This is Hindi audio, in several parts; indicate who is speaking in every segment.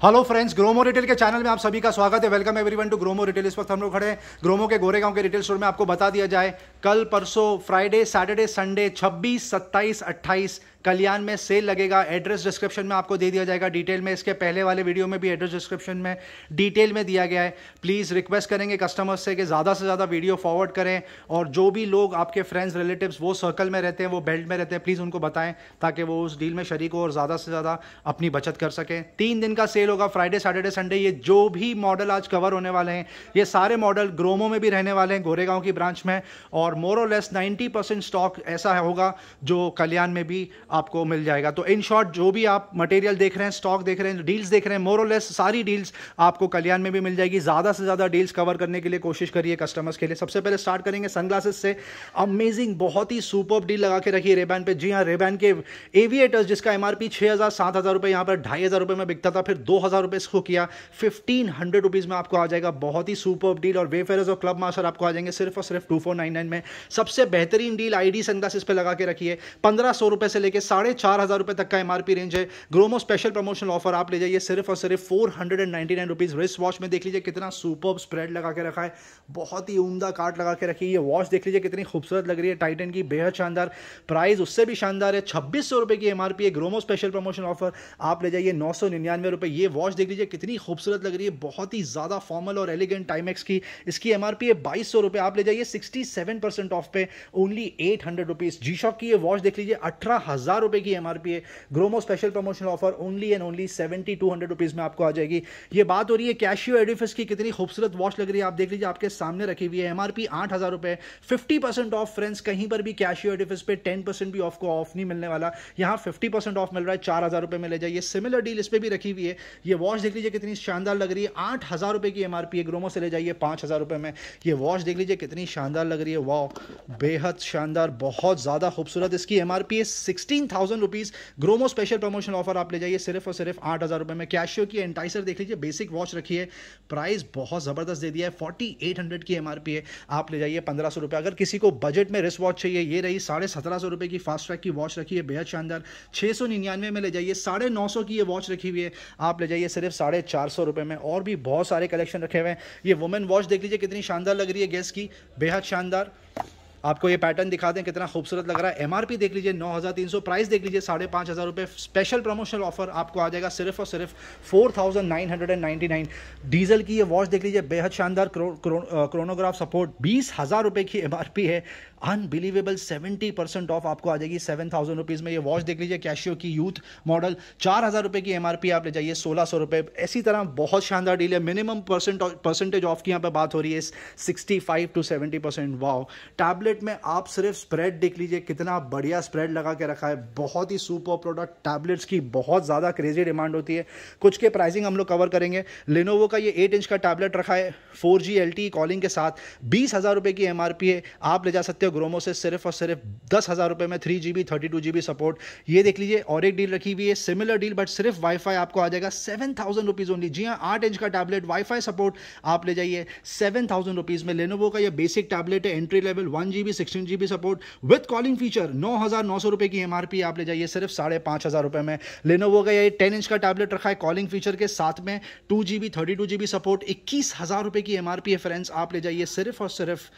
Speaker 1: हेलो फ्रेंड्स, ग्रोमो रिटेल के चैनल में आप सभी का स्वागत है। Welcome everyone to Gromo Retail. इस वक्त हम लोग खड़े हैं ग्रोमो के गोरेगांव के रिटेल स्टोर में। आपको बता दिया जाए, कल परसों फ्राइडे सैटरडे संडे 26, 27, 28 कल्याण में सेल लगेगा। एड्रेस डिस्क्रिप्शन में आपको दे दिया जाएगा डिटेल में। इसके पहले वाले वीडियो में भी एड्रेस डिस्क्रिप्शन में डिटेल में दिया गया है। प्लीज़ रिक्वेस्ट करेंगे कस्टमर्स से कि ज़्यादा से ज़्यादा वीडियो फॉरवर्ड करें, और जो भी लोग आपके फ्रेंड्स रिलेटिव्स वो सर्कल में रहते हैं, वो बेल्ट में रहते हैं, प्लीज़ उनको बताएं ताकि वो उस डील में शरीक हो और ज़्यादा से ज़्यादा अपनी बचत कर सकें। 3 दिन का सेल होगा, फ्राइडे सैटरडे संडे। ये जो भी मॉडल आज कवर होने वाले हैं, ये सारे मॉडल ग्रोमो में भी रहने वाले हैं, गोरेगांव की ब्रांच में। और मोर और लेस 90% स्टॉक ऐसा होगा जो कल्याण में भी आपको मिल जाएगा। तो इन शॉर्ट, जो भी आप मटेरियल देख रहे हैं, स्टॉक देख रहे हैं, डील्स देख रहे हैं, मोर और लेस सारी डील्स आपको कल्याण में भी मिल जाएगी। ज़्यादा से ज़्यादा डील्स कवर करने के लिए कोशिश करिए कस्टमर्स के लिए। सबसे पहले स्टार्ट करेंगे सनग्लासेस से। अमेजिंग, बहुत ही सुपर्ब डील लगा के रखी है रेबैन पे। जी हाँ, रेबैन के एविएटर्स जिसका एमआरपी 6,000 7,000 रुपये, यहाँ पर 2,500 रुपये में बिकता था, फिर 2,000 रुपये इसको किया, 1,500 रुपीज़ में आपको आ जाएगा। बहुत ही सुपर्ब डील। और वेफेयर्स और क्लब मास्टर आपको आ जाएंगे सिर्फ और सिर्फ 2499 में। सबसे बेहतरीन डील आईडी सनग्लासेस पे लगा के रखी है। 1,500 रुपये से लेकर 4,500 रुपये तक का एमआरपी रेंज है। ग्रोमो स्पेशल प्रमोशनल ऑफर आप ले जाइए सिर्फ और सिर्फ 499 रुपीज़। रिस्ट वॉच में देख लीजिए कितना सुपर्ब स्प्रेड लगा के रखा है, बहुत ही उम्दा काट लगा के रखी है। ये वॉच देख लीजिए कितनी खूबसूरत लग रही है, टाइटन की, बेहद शानदार। प्राइस उससे भी शानदार है, 2,600 रुपये की एमआरपी है। ग्रोमो स्पेशल प्रमोशनल ऑफर आप ले जाइए 999 रुपये। ये वॉच देख लीजिए कितनी खूबसूरत लग रही है, बहुत ही ज़्यादा फॉर्मल और एलिगेंट टाइमेक्स की। इसकी एमआरपी है 2,200 रुपये। आप ले जाइए 67% ऑफ पे, ओनली 800 रुपीज़। जी शॉक की ये वॉच देख लीजिए 18,000 रुपये की एमआरपी है। Gromo special promotional offer only and only 7,200 rupees में आपको आ जाएगी। ये बात हो रही है कैशियो एडिफिस की, कितनी खूबसूरत वॉच लग रही है। आप देख लीजिए आपके सामने रखी हुई है, एमआरपी 8,000 रुपये, 50% ऑफ। फ्रेंड्स, कहीं पर भी कैशियो एडिफिस पे 10% भी ऑफ को ऑफ नहीं मिलने वाला। यहाँ 50% ऑफ मिल रहा है, 4,000 रुपये में ले जाइए। सिमिलर डील इस पर भी रखी हुई है। ये वॉच देख लीजिए कितनी शानदार लग रही है, 8,000 रुपये की एमआरपी है। ग्रोमो से ले जाइए 5,000 रुपये में। ये वॉच देख लीजिए कितनी शानदार लग रही है, वाह, बेहद शानदार, बहुत ज़्यादा खूबसूरत। इसकी एमआरपी है 16,000 rupees. Gromo special promotional offer आप ले जाइए सिर्फ और सिर्फ 8,000 रुपये में। कैशियो की एंटाइसर देख लीजिए, बेसिक वॉच रखी है, प्राइस बहुत ज़बरदस्त दे दिया है, 4,800 की एमआरपी है। आप ले जाइए 1,500 रुपये। अगर किसी को बजट में रिस्ट वॉच चाहिए, ये रही 1750 रुपये की फास्ट ट्रैक की वॉच रखी है, बेहद शानदार। 699 में ले जाइए। 950 की ये वॉच रखी हुई है, आप ले जाइए सिर्फ 450 रुपये में। और भी बहुत सारे कलेक्शन रखे हुए हैं। ये वुमेन वॉच देख लीजिए कितनी शानदार लग रही है, गेस की, बेहद शानदार। आपको ये पैटर्न दिखा दें कितना खूबसूरत लग रहा है। एमआरपी देख लीजिए 9,300, प्राइस देख लीजिए 5,500 रुपये। स्पेशल प्रमोशनल ऑफर आपको आ जाएगा सिर्फ और सिर्फ 4,999। डीजल की ये वॉच देख लीजिए, बेहद शानदार, क्रोनोग्राफ सपोर्ट, 20,000 रुपये की एमआरपी है। अनबिलीवेबल 70% ऑफ आपको आ जाएगी 7,000 रुपीज़ में। ये वॉच देख लीजिए कैशियो की यूथ मॉडल, 4,000 रुपये की एमआरपी, आप ले जाइए 1,600 रुपये। इसी तरह बहुत शानदार डील है। मिनिमम परसेंटेज ऑफ की यहाँ पे बात हो रही है 65 to 70%। वाओ, टैबलेट में आप सिर्फ स्प्रेड देख लीजिए, कितना बढ़िया स्प्रेड लगा के रखा है, बहुत ही सुपर प्रोडक्ट। टैबलेट्स की बहुत ज़्यादा क्रेजी डिमांड होती है। कुछ के प्राइसिंग हम लोग कवर करेंगे। लेनोवो का ये 8 इंच का टैबलेट रखा है 4G LTE कॉलिंग के साथ, 20,000 रुपये की एमआरपी है। आप ले जा सकते हो ग्रोमो से सिर्फ और सिर्फ 10,000 रुपये में, 3GB 32GB सपोर्ट। ये देख लीजिए और एक डील रखी हुई है, सिमिलर डील बट सिर्फ वाईफाई आपको आ जाएगा 7,000 रुपीज़ ओनली। जी हाँ, 8 इंच का टैबलेट, वाईफाई सपोर्ट, आप ले जाइए 7,000 रुपीज़ में। लेनोवो का ये बेसिक टैबलेट है, entry level, 1GB 16GB support with calling feature, 9,900 रुपये की एमआरपी, आप ले जाइए सिर्फ 5,500 रुपये में। लेनोवो का ये 10 इंच का टैबलेट रखा है कॉलिंग फीचर के साथ में, 2GB 32GB सपोर्ट, 21,000 रुपये की एमआरपी है। फ्रेंड्स, आप ले जाइए सिर्फ और सिर्फ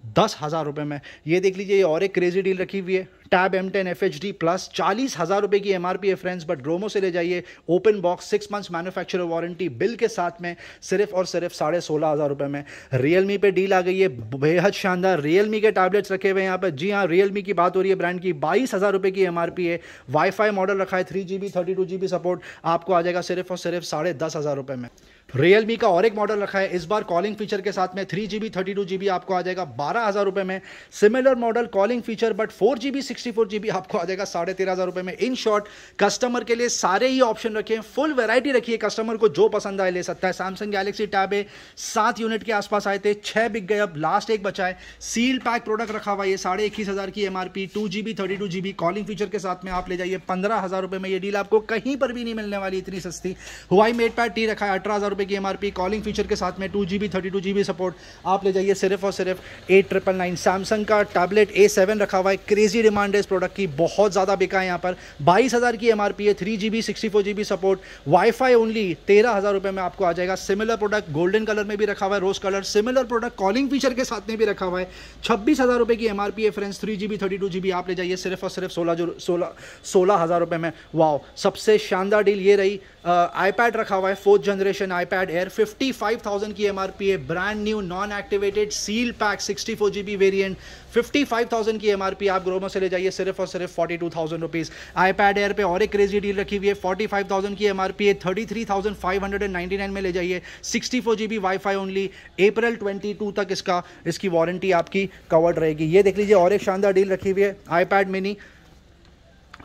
Speaker 1: 10,000 रुपये में। ये देख लीजिए, ये और एक क्रेजी डील रखी हुई है, टैब M10 FHD प्लस, 40,000 रुपये की एमआरपी है। फ्रेंड्स, बट ग्रोमो से ले जाइए open box, 6 months manufacturer warranty bill के साथ में, सिर्फ और सिर्फ 16,500 रुपये में। रियलमी पे डील आ गई है, बेहद शानदार। रियलमी के टैबलेट्स रखे हुए हैं यहाँ पर। जी हाँ, रियलमी की बात हो रही है, ब्रांड की, 22,000 रुपये की एमआरपी है। वाईफाई मॉडल रखा है, 3GB 32GB सपोर्ट, आपको आ जाएगा सिर्फ और सिर्फ 10,500 रुपये में। रियलमी का और एक मॉडल रखा है, इस बार कॉलिंग फीचर के साथ में, 3GB 32GB, आपको आ जाएगा 12,000 रुपये में। Similar model, calling feature but 4GB 64GB, आपको आ जाएगा 13,500 रुपये में। इन शॉर्ट, कस्टमर के लिए सारे ही ऑप्शन रखे हैं, फुल वैरायटी रखी है, कस्टमर को जो पसंद आए ले सकता है। सैमसंग गैलेक्सी टैब है, 7 यूनिट के आसपास आए थे, 6 बिक गए, अब लास्ट एक बचा है। सील पैक प्रोडक्ट रखा हुआ है, 21,500 की MRP, 2GB 32GB calling feature के साथ में, आप ले जाइए 15,000 रुपये में। ये डील आपको कहीं पर भी नहीं मिलने वाली, इतनी सस्ती। हुआई मेट पैड टी रखा है, 18,000 रुपये की MRP, कॉलिंग फीचर के साथ में 2GB 32GB सपोर्ट, आप ले जाइए सिर्फ और सिर्फ 8,999। सैमसंग का टैबलेट A7 रखा हुआ है, क्रेजी डिमांड है इस प्रोडक्ट की, बहुत ज़्यादा बिका है यहाँ पर। 22,000 की MRP है, 3GB 64GB support, wifi only 13,000 रुपये में आपको आ जाएगा। सिमिलर प्रोडक्ट गोल्डन कलर में भी रखा हुआ है, rose colour, similar product calling feature के साथ में भी रखा हुआ है। 26,000 रुपये की MRP है फ्रेंड्स, 3GB 32GB, आप ले जाइए सिर्फ और सिर्फ 16,000 रुपये में। वाओ, सबसे शानदार डील ये रही। iPad रखा हुआ है, 4th जनरेशन iPad Air, 55,000 की MRP है, brand new non activated seal pack 64GB variant, 55,000 की MRP, आप ग्रोमो से ले जाइए सिर्फ और सिर्फ 42,000 रुपीज़। iPad Air पे और एक क्रेजी डील रखी हुई है, 45,000 की MRP है, 33,599 में ले जाइए, 64GB वाईफाई ओनली, अप्रैल 22 तक इसकी वारंटी आपकी कवर्ड रहेगी। ये देख लीजिए और एक शानदार डील रखी हुई है, iPad mini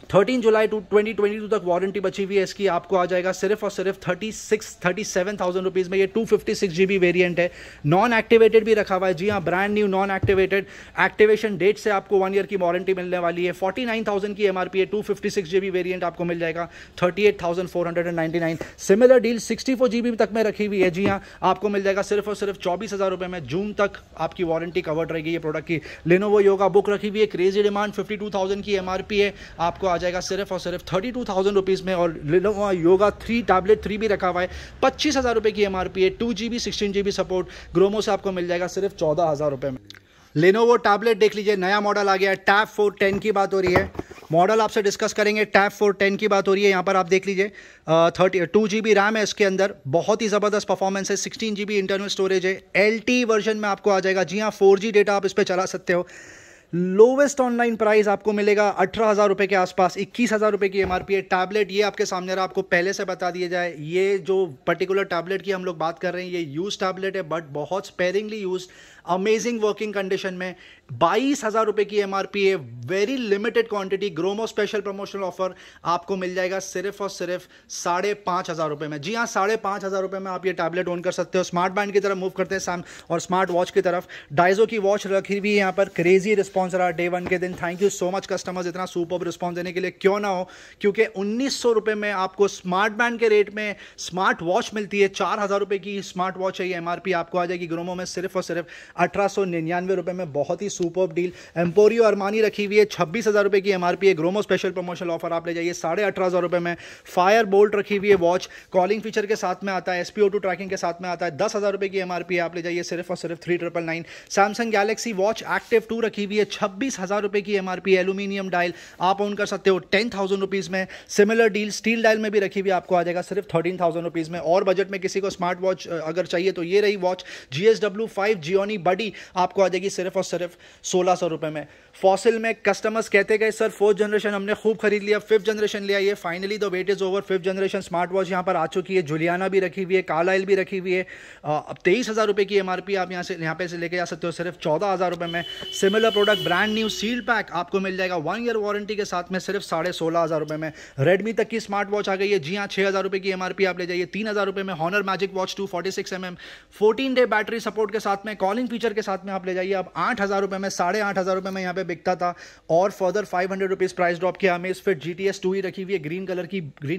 Speaker 1: 13 जुलाई 2022 तक वारंटी बची हुई है इसकी, आपको आ जाएगा सिर्फ और सिर्फ 37,000 रुपीज़ में। ये 256GB वेरिएंट है, नॉन एक्टिवेटेड भी रखा हुआ है। जी हाँ, brand new non activated, activation date से आपको 1 ईयर की वारंटी मिलने वाली है। 49,000 की MRP है, 256GB वेरिएंट आपको मिल जाएगा 38,499। सिमिलर डील 64GB तक में रखी हुई है। जी हाँ, आपको मिल जाएगा सिर्फ और सिर्फ 24,000 रुपये में। जून तक आपकी वारंटी कवर्ड रहेगी ये प्रोडक्ट की। Lenovo योगा बुक रखी हुई है, क्रेजी डिमांड, 52,000 की MRP है, आपको आ जाएगा सिर्फ और सिर्फ 32,000 रुपीज़ में। और Lenovo योगा 3 टैबलेट 3 भी रखा हुआ है, 25,000 रुपये की MRP है, 2GB 16GB सपोर्ट, ग्रोमो से आपको मिल जाएगा सिर्फ 14,000 रुपये में। Lenovo टैबलेट देख लीजिए, नया मॉडल आ गया है, Tab 4 10 की बात हो रही है। मॉडल आपसे डिस्कस करेंगे, Tab 4 10 की बात हो रही है। यहाँ पर आप देख लीजिए 2GB रैम है इसके अंदर, बहुत ही ज़बरदस्त परफॉर्मेंस है, 16GB इंटरनल स्टोरेज है, LTE वर्जन में आपको आ जाएगा। जी हाँ, 4G डेटा आप इस पर चला सकते हो। लोवेस्ट ऑनलाइन प्राइस आपको मिलेगा 18,000 रुपये के आसपास, 21,000 रुपये की MRP है। टैबलेट ये आपके सामने रहा, आपको पहले से बता दिया जाए, ये जो पर्टिकुलर टैबलेट की हम लोग बात कर रहे हैं, ये यूज टैबलेट है, बट बहुत स्पेयरिंगली यूज, अमेजिंग वर्किंग कंडीशन में। 22,000 रुपये की MRP है, very limited quantity, Gromo special promotional offer आपको मिल जाएगा सिर्फ और सिर्फ 5,500 रुपये में। जी हाँ, 5,500 रुपये में आप ये टैबलेट ओन कर सकते हो। स्मार्ट बैंड की तरफ मूव करते हैं सैम और स्मार्ट वॉच की तरफ। डाइजो की वॉच रखी हुई है यहाँ पर, क्रेजी रिस्पॉन्स रहा डे 1 के दिन। Thank you so much customers, इतना सुपर रिस्पॉन्स देने के लिए। क्यों ना हो, क्योंकि 1,900 रुपये में आपको स्मार्ट बैंड के रेट में स्मार्ट वॉच मिलती है। 4,000 रुपये की स्मार्ट वॉच है, ये MRP आपको आ जाएगी ग्रोमो में सिर्फ और सिर्फ 1,899 रुपये में। बहुत ही सुपर डील। एम्पोरियो अरमानी रखी हुई है, 26,000 रुपये की MRP है, ग्रोमो स्पेशल प्रमोशनल ऑफर, आप ले जाइए 18,500 रुपये में। फायर बोल्ट रखी हुई है वॉच, कॉलिंग फीचर के साथ में आता है, SpO2 ट्रैकिंग के साथ में आता है, 10,000 रुपये की MRP है, आप ले जाइए सिर्फ और सिर्फ 3,999। सैमसंग गैलेक्सी वॉच एक्टिव 2 रखी हुई है, 26,000 रुपये की MRP, एल्यूमिनियम डायल, आप ओन कर सकते हो 10,000 रुपीज़ में। सिमिलर डील स्टील डायल में भी रखी हुई है, आपको आ जाएगा सिर्फ 13,000 रुपीज़ में। और बजट में किसी को स्मार्ट वॉच अगर चाहिए तो ये रही वॉच, GSW 5 जियोनी बडी, आपको आ जाएगी सिर्फ और सिर्फ 1,600 रुपये में। फॉसिल में कस्टमर्स कहते गए सर 4th जनरेशन हमने खूब खरीद लिया, 5th जनरेशन ले आइए। Finally the wait is over, 5th generation smart watch यहाँ पर आ चुकी है। जुलियाना भी रखी हुई है, कार्लाइल भी रखी हुई है। अब 23,000 रुपये की MRP आप यहाँ पे से लेके जा सकते हो सिर्फ 14,000 रुपये में। Similar product brand new seal pack आपको मिल जाएगा 1 ईयर वारंटी के साथ में सिर्फ 16,500 रुपये में। रेडमी तक की स्मार्ट वॉच आ गई है। जी हाँ, 6,000 रुपये की MRP, आप ले जाइए 3,000 रुपये में। Honor magic watch 2 46mm 14 day battery support के साथ में, कॉलिंग फीचर के साथ में आप ले जाइए। अब 8,000 रुपये में, 8,500 रुपये में यहाँ पे बिकता था और फर्दर 500 रुपीज़ प्राइस ड्रॉप किया। हमें इस फिर GTS 2 ही रखी हुई है, ग्रीन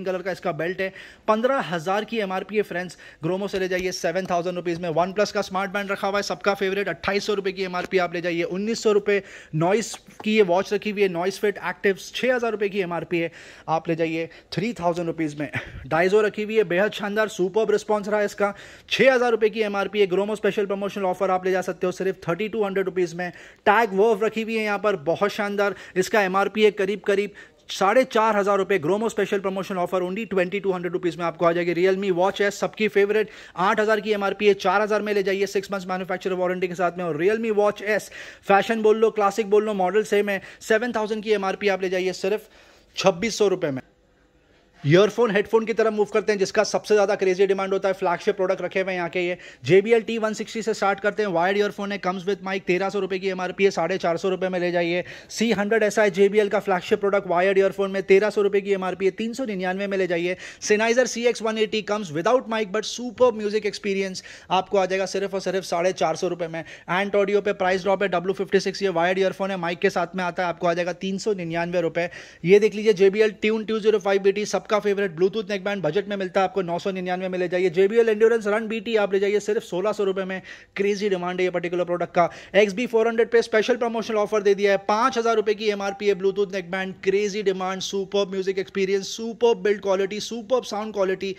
Speaker 1: कलर का इसका बेल्ट है, 15,000 की MRP है फ्रेंड्स, ग्रोमो से ले जाइए 7,000 रुपीज़ में। वन प्लस का स्मार्ट बैंड रखा हुआ है, सबका फेवरेट, 2,800 रुपये की MRP, आप ले जाइए 1,900 रुपये। नॉइस की ये वॉच रखी हुई है, नॉइस फिट एक्टिव, 6,000 रुपये की MRP है, आप ले जाइए 3,000 रुपीज़ में। डाइजो रखी हुई है, बेहद शानदार सुपर रिस्पॉन्स रहा है इसका, 6,000 रुपये की MRP है, ग्रोमो स्पेशल प्रमोशनल ऑफर, आप ले जा सकते हो सिर्फ 3,200 रुपीज़ में। टैग वर्व रखी हुई है यहाँ पर, बहुत शानदार, इसका MRP है करीब 4,500 रुपये, Gromo special promotion offer only 2,200 rupees में आपको आ जाएगी। रियलमी वॉच एस सबकी फेवरेट, 8,000 की MRP है, 4,000 में ले जाइए 6 मंथ्स मैन्युफैक्चरर वारंटी के साथ में। और रियलमी वॉच एस फैशन बोल लो, क्लासिक बोल लो, मॉडल सेम है, 7,000 की MRP, आप ले जाइए सिर्फ 2,600 रुपये में। ईयरफोन हेडफोन की तरफ मूव करते हैं, जिसका सबसे ज़्यादा क्रेजी डिमांड होता है। फ्लैगशिप प्रोडक्ट रखे हुए हैं यहाँ के, ये JBL T160 से स्टार्ट करते हैं। वायर्ड ईयरफोन है, कम्स विद माइक, 1,300 रुपये की MRP है, 450 रुपये में ले जाइए। C100 ऐसा है JBL का फ्लैगशिप प्रोडक्ट, वायर्ड ईयरफोन में 1,300 रुपये की MRP है, 399 में ले जाइए। Sennheiser CX180 comes without mic but super music experience, आपको आ जाएगा सिर्फ और सिर्फ 450 रुपये में। एंट ऑडियो पे प्राइस ड्रॉप है, W56, ये वायर्ड ईयरफोन है, माइक के साथ में आता है, आपको आ जाएगा 399 रुपये। ये देख लीजिए JBL Tune 205BT, सबका सबका फेवरेट ब्लूटूथ नेकबैंड बजट में मिलता है आपको 999 में ले जाइए। JBL एंड्योरेंस रन BT आप ले जाइए सिर्फ 1600 रुपए में। क्रेजी डिमांड है ये पर्टिकुलर प्रोडक्ट का। XB400 पे स्पेशल प्रमोशनल ऑफर दे दिया है, 5000 रुपए की MRP है Bluetooth neckband. Crazy demand, superb music experience, superb build quality, superb sound quality,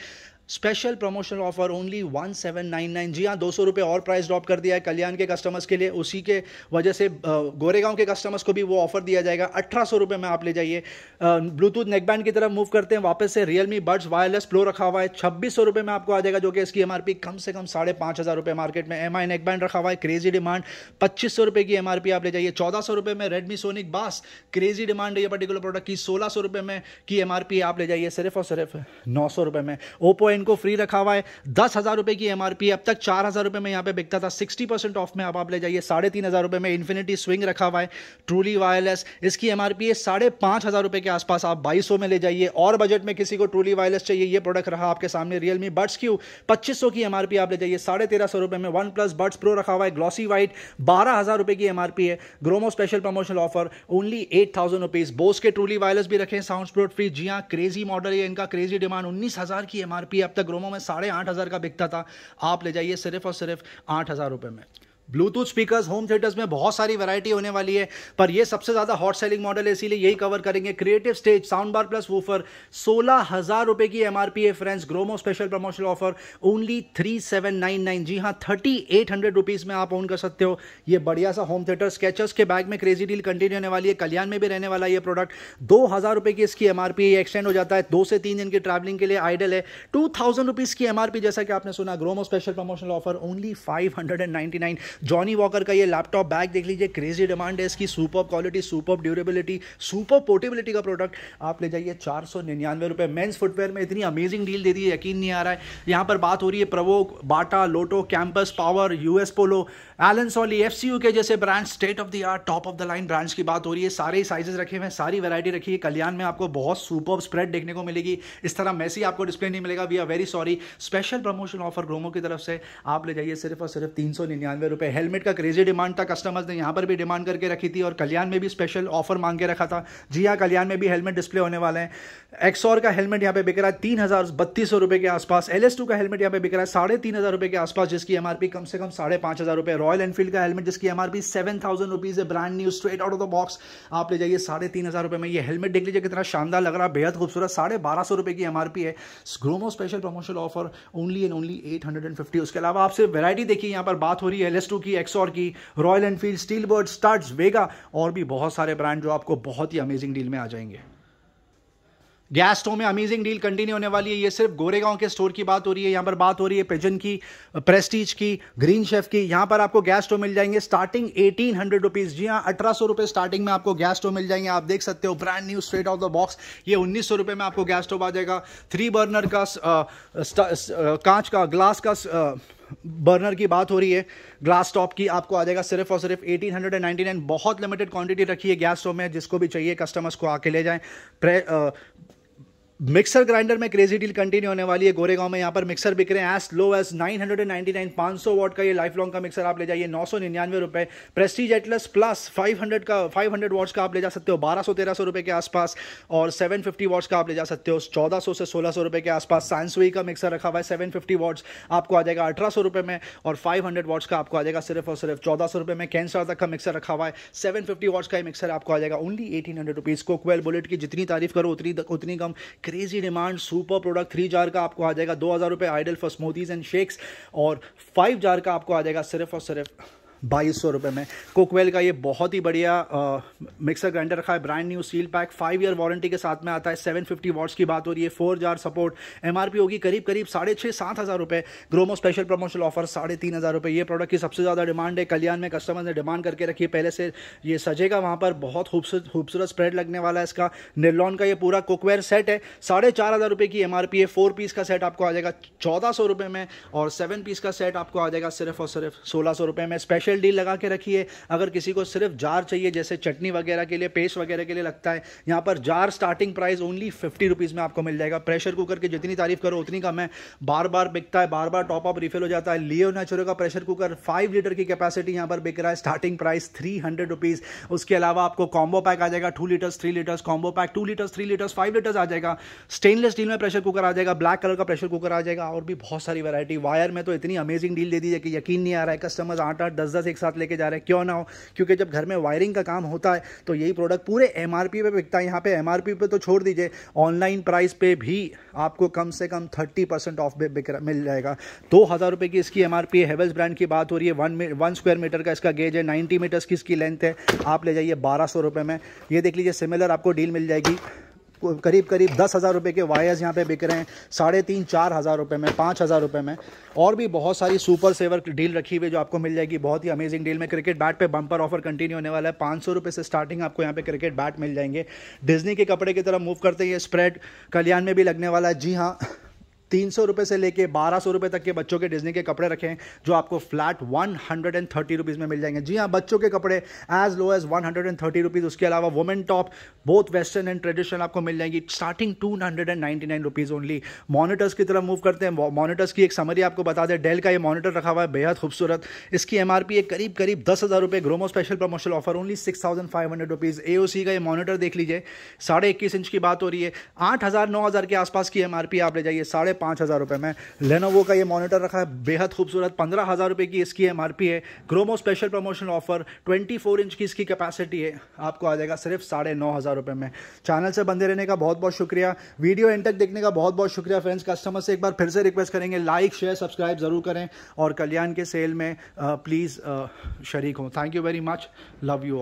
Speaker 1: special promotional offer only 1799। जी हाँ, 200 रुपये और प्राइस ड्रॉप कर दिया है कल्याण के कस्टमर्स के लिए, उसी के वजह से गोरेगांव के कस्टमर्स को भी वो ऑफर दिया जाएगा। 1800 रुपये में आप ले जाइए। ब्लूटूथ नेकबैंड की तरफ मूव करते हैं वापस से। रियलमी बड्स वायरलेस प्रो रखा हुआ है, 2600 रुपये में आपको आ जाएगा, जो कि इसकी MRP कम से कम 5500 रुपये मार्केट में। MI नेकबैंड रखा हुआ है, क्रेजी डिमांड, 2500 रुपये की MRP आप ले जाइए। 1400 रुपये में रेडमी सोनिक बास, क्रेजी डिमांड है ये पर्टिकुलर प्रोडक्ट की। 1600 रुपये में की MRP आप ले जाइए सिर्फ और सिर्फ 900 रुपये में। ओप्पो इनको फ्री रखा हुआ है, 10,000 रुपए की MRP, अब तक 4,000 रुपए में यहां पे बिकता था, 60% ऑफ में आप ले जाइए 3500 रुपए में। इन्फिनिटी स्विंग रखा हुआ है, ट्रूली वायरलेस, इसकी MRP है 5500 रुपए के आसपास, आप 2200 में ले जाइए। और बजट में किसी को ट्रूली वायरलेस चाहिए, ये प्रोडक्ट रहा आपके सामने। रियलमी बड्स क्यू 2500 की MRP आप ले जाइए 1350 रुपए में। वन प्लस बड्स प्रो रखा हुआ है, ग्लॉसी व्हाइट, 12000 रुपए की MRP है। Gromo special promotional offer only 8000 rupees. Bose के ट्रूली वायरलेस भी रखे, साउंड स्प्रोट फ्री। जी हाँ, क्रेजी मॉडल है इनका, क्रेजी डिमांड, 19000 की MRP, अब तक ग्रोमो में 8500 का बिकता था, आप ले जाइए सिर्फ और सिर्फ 8000 रुपए में। ब्लूटूथ स्पीकर्स होम थिएटर्स में बहुत सारी वैरायटी होने वाली है, पर ये सबसे ज्यादा हॉट सेलिंग मॉडल है, इसीलिए यही कवर करेंगे। Creative stage sound bar plus woofer, 16000 रुपए की MRP है friends. Gromo special promotional offer only 3799। जी हाँ, 3800 रुपीज में आप ओन कर सकते हो ये बढ़िया सा होम थिएटर। स्केचर्स के बैग में क्रेजी डील कंटिन्यू होने वाली है, कल्याण में भी रहने वाला है ये प्रोडक्ट। 2000 रुपए की इसकी MRP एक्सटेंड हो जाता है, 2 से 3 दिन की ट्रैवलिंग के लिए आइडल है। 2000 रुपीज की MRP, जैसा कि आपने सुना। Gromo special promotional offer only 599। Johnny walker का ये लैपटॉप बैग देख लीजिए, क्रेजी डिमांड है इसकी, superb quality, superb durability, superb portability का प्रोडक्ट, आप ले जाइए 499 रुपए। मेंस फुटवेयर में इतनी अमेजिंग डील दे दी है, यकीन नहीं आ रहा है। यहां पर बात हो रही है प्रवोक, बाटा, लोटो, कैंपस, पावर, US पोलो, एलन सॉली, FCU के जैसे brand, state of the art, top of the line brands की बात हो रही है। सारे साइजेस रखे हुए हैं, सारी वैरायटी रखी है। कल्याण में आपको बहुत सुपर्ब स्प्रेड देखने को मिलेगी, इस तरह मैसी आपको डिस्प्ले नहीं मिलेगा। We are very sorry. Special promotion offer Gromo की तरफ से, आप ले जाइए सिर्फ और सिर्फ 399 रुपए। हेलमेट का क्रेजी डिमांड था, कस्टमर्स ने यहाँ पर भी डिमांड करके रखी थी, और कल्याण में भी स्पेशल ऑफर मांग के रखा था। जी हाँ, कल्याण में भी हेलमेट डिस्प्ले होने वाले हैं। एक्सॉर का हेलमेट यहाँ पे बिक रहा है 3200 रुपए के आसपास। LS2 का हेलमेट यहाँ पे बिक रहा है 3500 रुपए के आसपास, जिसकी MRP कम से कम 5500 रुपए। रॉयल एनफील्ड का हेलमेट जिसकी MRP 7000 रुपीज है, brand new, straight out of the box, आप ले जाइए 3500 रुपए में। ये हेलमेट देख लीजिए कितना शानदार लग रहा है, बेहद खूबसूरत, 1250 रुपए की MRP है। Gromo special promotional offer only and only 850। उसके अलावा आपसे वैरायटी देखिए, यहाँ पर बात हो रही है LS2 की, एक्सॉर की, Royal Enfield, Steelbird, Studds, Vega, और भी बहुत सारे ब्रांड जो आपको बहुत ही अमेजिंग डील में आ जाएंगे। गैस स्टोव में अमेजिंग डील कंटिन्यू होने वाली है। ये सिर्फ गोरेगांव के स्टोर की बात हो रही है। यहाँ पर बात हो रही है पिजन की, प्रेस्टीज की, ग्रीन शेफ की। यहाँ पर आपको गैस स्टोव मिल जाएंगे स्टार्टिंग 1800 रुपीज। जी हाँ, 1800 रुपए स्टार्टिंग में आपको गैस स्टोव मिल जाएंगे। आप देख सकते हो, brand new, straight out the box. ये 1900 रुपए में आपको गैस स्टोव आ जाएगा। 3 बर्नर का कांच का, ग्लास का बर्नर की बात हो रही है, ग्लास टॉप की, आपको आ जाएगा सिर्फ और सिर्फ 1899। बहुत लिमिटेड क्वांटिटी रखी है गैस स्टोव में, जिसको भी चाहिए कस्टमर्स को आके ले जाएं। मिक्सर ग्राइंडर में क्रेजी डील कंटिन्यू होने वाली है गोरेगांव में। यहाँ पर मिक्सर बिक रहे हैं एज लो एज 999। 500 वॉट का ये लाइफ लॉन्ग का मिक्सर आप ले जाइए 999 रुपए। प्रेस्टीज एटलस प्लस 500 वॉट्स का आप ले जा सकते हो 1200-1300 रुपए के आसपास, और 750 वॉट्स का आप ले जा सकते हो 1400 से 1600 रुपए के आसपास। सैनसुई का मिक्सर रखा हुआ है 750 वॉट्स, आपको आ जाएगा 1800 रुपए में, और 500 वॉट्स का आपको आ जाएगा सिर्फ और सिर्फ 1400 रुपए में। कैंसर तक का मिक्सर रखा हुआ है 750 वॉट्स का मिक्सर आपको आ जाएगा ओनली 1800 रुपीज। कोकवेल बुलेट की जितनी तारीफ करो उतनी कम। Crazy demand, super product. 3 jar का आपको आ जाएगा 2000 रुपए, ideal for smoothies and shakes, और 5 जार का आपको आ जाएगा सिर्फ और सिर्फ 2200 रुपए में। कोकवेल का ये बहुत ही बढ़िया मिक्सर ग्राइंडर रखा है, brand new, seal pack, 5 year warranty के साथ में आता है। 750 वॉट्स की बात हो रही है, 4 जार सपोर्ट। MRP होगी करीब 6,500-7,000 रुपए। ग्रोमो स्पेशल प्रमोशनल ऑफर 3500 रुपए। ये प्रोडक्ट की सबसे ज़्यादा डिमांड है कल्याण में, कस्टमर ने डिमांड करके रखी है पहले से। ये सजेगा वहाँ पर, बहुत खूबसूरत स्प्रेड लगने वाला है इसका। निर्लॉन का ये पूरा कुकवेयर सेट है, 4500 रुपए की MRP है। 4 पीस का सेट आपको आ जाएगा 1400 रुपए में, और 7 पीस का सेट आपको आ जाएगा सिर्फ और सिर्फ 1600 रुपए में। स्पेशल स्पेशल डील लगा के रखी है। अगर किसी को सिर्फ जार चाहिए, जैसे चटनी वगैरह के लिए, पेस्ट वगैरह के लिए लगता है, यहाँ पर jar starting price only 50 rupees में आपको मिल जाएगा। प्रेशर कुकर की जितनी तारीफ करो उतनी कम है, बार बार बिकता है, बार बार टॉप अप रिफिल हो जाता है। लियो नेचुरो का प्रेशर कुकर 5 लीटर की कैपेसिटी यहाँ पर बिक रहा है, स्टार्टिंग प्राइस 300 रुपीज़। उसके अलावा आपको कॉम्बो पैक आ जाएगा, 2 litres 3 litres combo pack, 2 litres 3 litres 5 litres आ जाएगा। स्टेनलेस स्टील में प्रेशर कुकर आ जाएगा, ब्लैक कलर का प्रेशर कुकर आ जाएगा, और भी बहुत सारी वैरायटी। वायर में तो इतनी अमेजिंग डील दे दी है कि यकीन नहीं आ रहा है। कस्टमर्स 8-8 10-10 एक साथ लेके जा रहे हैं, क्यों ना हो, क्योंकि जब घर में वायरिंग का काम होता है तो यही प्रोडक्ट पूरे एमआरपी पे बिकता है। यहाँ पे एमआरपी पे तो छोड़ दीजिए, ऑनलाइन प्राइस पे भी आपको कम से कम 30% ऑफ मिल जाएगा। 2000 रुपये की इसकी एमआरपी है। हेवेल्स ब्रांड की बात हो रही है, 1 स्क्वायर मीटर का इसका गेज है, 90 मीटर्स की इसकी लेंथ है। आप ले जाइए 1200 रुपये में। ये देख लीजिए, सिमिलर आपको डील मिल जाएगी। करीब 10,000 रुपये के वायर्स यहाँ पे बिक रहे हैं 3,500-4 हज़ार रुपये में, 5,000 रुपये में। और भी बहुत सारी सुपर सेवर डील रखी हुई जो आपको मिल जाएगी, बहुत ही अमेजिंग डील में। क्रिकेट बैट पे बम्पर ऑफर कंटिन्यू होने वाला है, 500 रुपये से स्टार्टिंग आपको यहाँ पे क्रिकेट बैट मिल जाएंगे। डिज्नी के कपड़े की तरफ मूव करते हैं, स्प्रेड कल्याण में भी लगने वाला है। जी हाँ, 300 रुपये से लेके 1200 रुपये तक के बच्चों के डिज्नी के कपड़े रखे हैं, जो आपको फ्लैट 130 रुपीज़ में मिल जाएंगे। जी हाँ, बच्चों के कपड़े एज लो एज 130 रुपीज़। उसके अलावा women top both western and traditional आपको मिल जाएंगी, स्टार्टिंग 299 रुपीज़ ओनली। मॉनिटर्स की तरफ मूव करते हैं। मॉनिटर्स की एक समरी आपको बता दें, डेल का ये मॉनिटर रखा हुआ है, बेहद खूबसूरत। इसकी एमआरपी है करीब 10,000 रुपये। Gromo special promotional offer only 6,500 rupees. AOC का ये मॉनिटर देख लीजिए, 21.5 इंच की बात हो रही है, 8,000-9,000 के आसपास की एमआरपी। आप ले जाइए 5,500 रुपये में। लेनोवो का ये मॉनिटर रखा है, बेहद खूबसूरत, 15,000 रुपये की इसकी एमआरपी है। Gromo special promotional offer, 24 inch की इसकी कैपेसिटी है, आपको आ जाएगा सिर्फ 9,500 रुपये में। चैनल से बंदे रहने का बहुत बहुत शुक्रिया, वीडियो एंड तक देखने का बहुत बहुत शुक्रिया फ्रेंड्स। कस्टमर से एक बार फिर से रिक्वेस्ट करेंगे, लाइक शेयर सब्सक्राइब जरूर करें, और कल्याण के सेल में प्लीज़ शरीक हों। Thank you very much, love you.